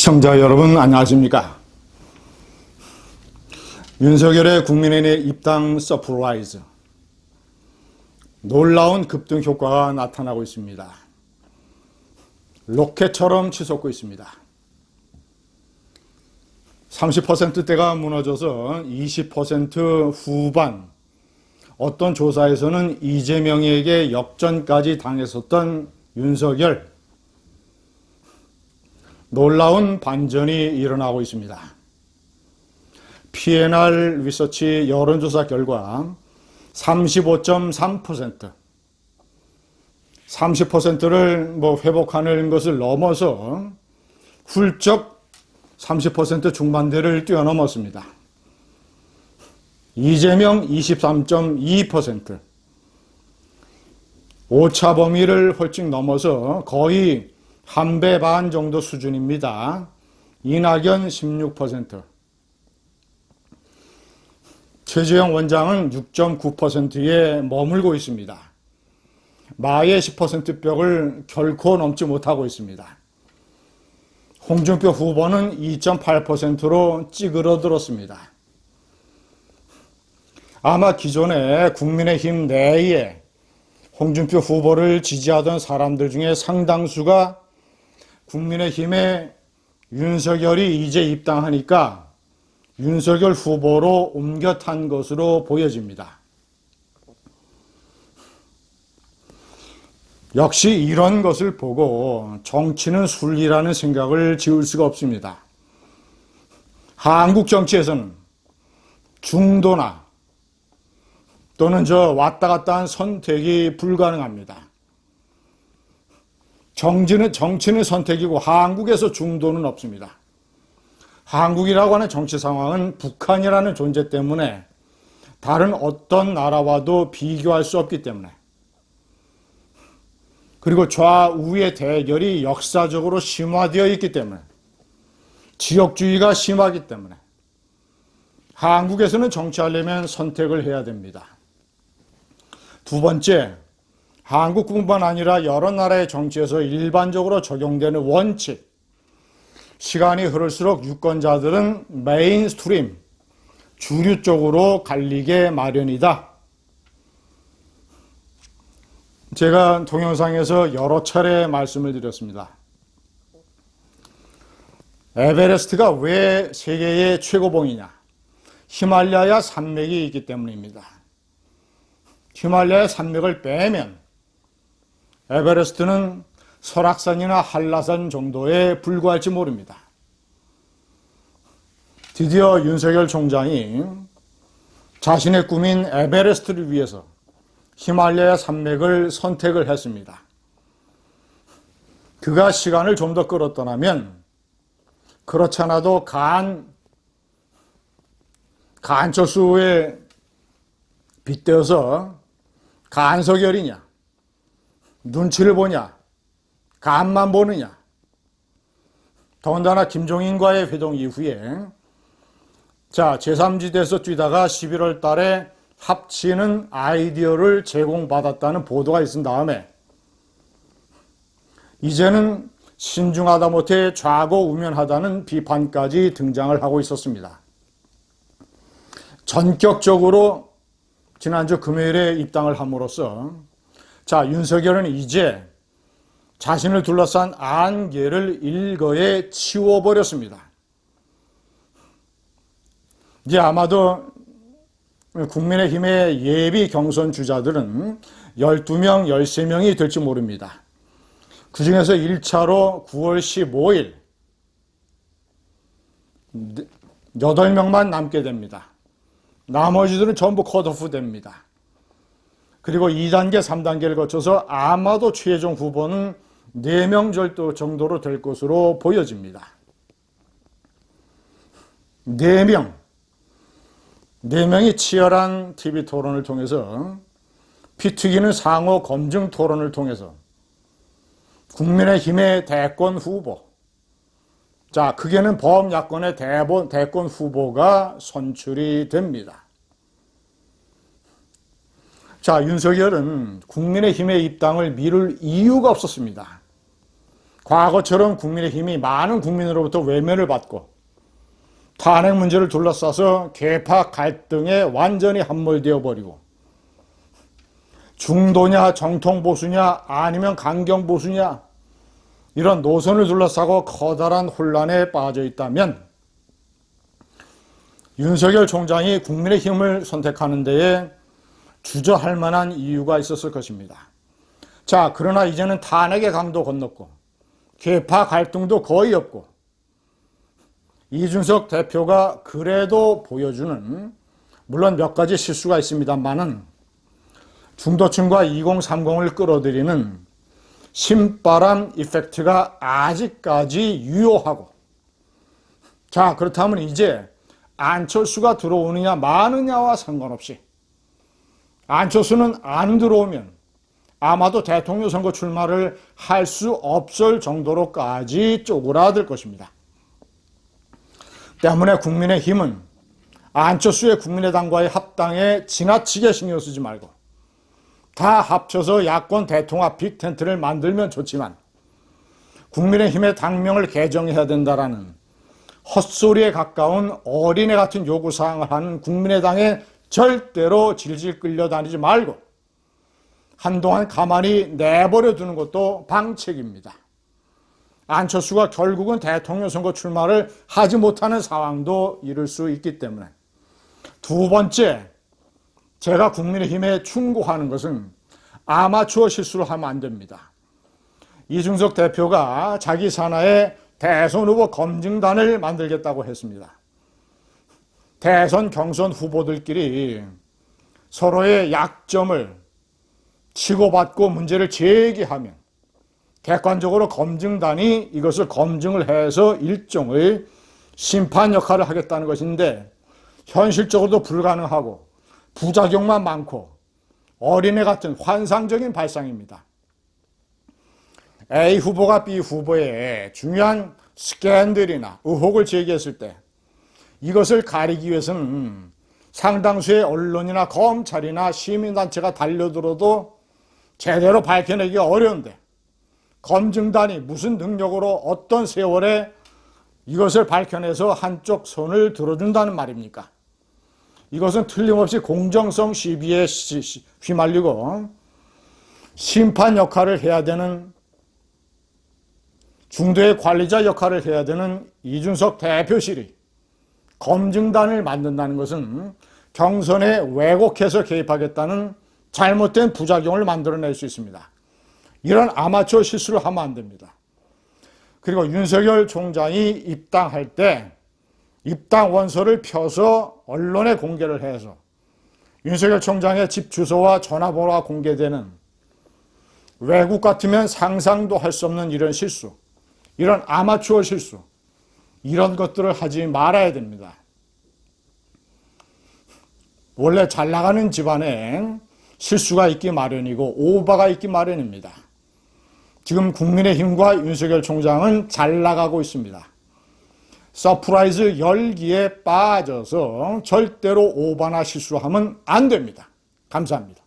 시청자 여러분 안녕하십니까? 윤석열의 국민의힘 입당 서프라이즈, 놀라운 급등 효과가 나타나고 있습니다. 로켓처럼 치솟고 있습니다. 30%대가 무너져서 20% 후반, 어떤 조사에서는 이재명에게 역전까지 당했었던 윤석열, 놀라운 반전이 일어나고 있습니다. P&R 리서치 여론조사 결과 35.3%, 30%를 회복하는 것을 넘어서 훌쩍 30% 중반대를 뛰어넘었습니다. 이재명 23.2%, 오차 범위를 훌쩍 넘어서 거의 한 배 반 정도 수준입니다. 이낙연 16%, 최재형 원장은 6.9%에 머물고 있습니다. 마의 10%벽을 결코 넘지 못하고 있습니다. 홍준표 후보는 2.8%로 찌그러들었습니다. 아마 기존에 국민의힘 내에 홍준표 후보를 지지하던 사람들 중에 상당수가 국민의힘에 윤석열이 이제 입당하니까 윤석열 후보로 옮겨 탄 것으로 보여집니다. 역시 이런 것을 보고 정치는 순리라는 생각을 지울 수가 없습니다. 한국 정치에서는 중도나 또는 왔다 갔다 한 선택이 불가능합니다. 정치는 선택이고 한국에서 중도는 없습니다. 한국이라고 하는 정치 상황은 북한이라는 존재 때문에 다른 어떤 나라와도 비교할 수 없기 때문에, 그리고 좌우의 대결이 역사적으로 심화되어 있기 때문에, 지역주의가 심하기 때문에 한국에서는 정치하려면 선택을 해야 됩니다. 두 번째, 한국뿐만 아니라 여러 나라의 정치에서 일반적으로 적용되는 원칙, 시간이 흐를수록 유권자들은 메인스트림, 주류 쪽으로 갈리게 마련이다. 제가 동영상에서 여러 차례 말씀을 드렸습니다. 에베레스트가 왜 세계의 최고봉이냐? 히말라야 산맥이 있기 때문입니다. 히말라야 산맥을 빼면 에베레스트는 설악산이나 한라산 정도에 불과할지 모릅니다. 드디어 윤석열 총장이 자신의 꿈인 에베레스트를 위해서 히말라야 산맥을 선택을 했습니다. 그가 시간을 좀 더 끌었더라면, 그렇지 않아도 간철수에 빗대어서 간석열이냐, 눈치를 보냐, 간만 보느냐. 더군다나 김종인과의 회동 이후에 제3지대에서 뛰다가 11월 달에 합치는 아이디어를 제공받았다는 보도가 있은 다음에 이제는 신중하다 못해 좌고우면하다는 비판까지 등장을 하고 있었습니다. 전격적으로 지난주 금요일에 입당을 함으로써 윤석열은 이제 자신을 둘러싼 안개를 일거에 치워버렸습니다. 이제 아마도 국민의힘의 예비 경선 주자들은 12명, 13명이 될지 모릅니다. 그 중에서 1차로 9월 15일 8명만 남게 됩니다. 나머지들은 전부 컷오프 됩니다. 그리고 2단계, 3단계를 거쳐서 아마도 최종 후보는 4명 정도로 될 것으로 보여집니다. 4명이 치열한 TV 토론을 통해서, 피 튀기는 상호 검증 토론을 통해서 국민의힘의 대권 후보, 크게는 범야권의 대권 후보가 선출이 됩니다. 윤석열은 국민의힘의 입당을 미룰 이유가 없었습니다. 과거처럼 국민의힘이 많은 국민으로부터 외면을 받고 탄핵 문제를 둘러싸서 계파 갈등에 완전히 함몰되어 버리고 중도냐 정통보수냐 아니면 강경보수냐 이런 노선을 둘러싸고 커다란 혼란에 빠져 있다면 윤석열 총장이 국민의힘을 선택하는 데에 주저할 만한 이유가 있었을 것입니다. 자, 그러나 이제는 탄핵의 강도 건넜고 계파 갈등도 거의 없고 이준석 대표가 그래도 보여주는 물론 몇 가지 실수가 있습니다만은 중도층과 2030을 끌어들이는 신바람 이펙트가 아직까지 유효하고 자 그렇다면 이제 안철수가 들어오느냐 마느냐와 상관없이 안철수는 안 들어오면 아마도 대통령 선거 출마를 할 수 없을 정도로까지 쪼그라들 것입니다. 때문에 국민의힘은 안철수의 국민의당과의 합당에 지나치게 신경 쓰지 말고 다 합쳐서 야권 대통합 빅텐트를 만들면 좋지만 국민의힘의 당명을 개정해야 된다라는 헛소리에 가까운 어린애 같은 요구사항을 하는 국민의당에 절대로 질질 끌려다니지 말고 한동안 가만히 내버려 두는 것도 방책입니다. 안철수가 결국은 대통령 선거 출마를 하지 못하는 상황도 이룰 수 있기 때문에 두 번째, 제가 국민의힘에 충고하는 것은 아마추어 실수를 하면 안 됩니다. 이준석 대표가 자기 산하에 대선 후보 검증단을 만들겠다고 했습니다. 대선 경선 후보들끼리 서로의 약점을 치고받고 문제를 제기하면 객관적으로 검증단이 이것을 검증을 해서 일종의 심판 역할을 하겠다는 것인데 현실적으로도 불가능하고 부작용만 많고 어린애 같은 환상적인 발상입니다. A 후보가 B 후보에 중요한 스캔들이나 의혹을 제기했을 때 이것을 가리기 위해서는 상당수의 언론이나 검찰이나 시민단체가 달려들어도 제대로 밝혀내기가 어려운데 검증단이 무슨 능력으로 어떤 세월에 이것을 밝혀내서 한쪽 손을 들어준다는 말입니까? 이것은 틀림없이 공정성 시비에 휘말리고 심판 역할을 해야 되는 중도의 관리자 역할을 해야 되는 이준석 대표실이 검증단을 만든다는 것은 경선에 왜곡해서 개입하겠다는 잘못된 부작용을 만들어낼 수 있습니다. 이런 아마추어 실수를 하면 안 됩니다. 그리고 윤석열 총장이 입당할 때 입당 원서를 펴서 언론에 공개를 해서 윤석열 총장의 집 주소와 전화번호가 공개되는 외국 같으면 상상도 할 수 없는 이런 실수, 이런 아마추어 실수, 이런 것들을 하지 말아야 됩니다. 원래 잘 나가는 집안에 실수가 있기 마련이고 오바가 있기 마련입니다. 지금 국민의힘과 윤석열 총장은 잘 나가고 있습니다. 서프라이즈 열기에 빠져서 절대로 오바나 실수하면 안 됩니다. 감사합니다.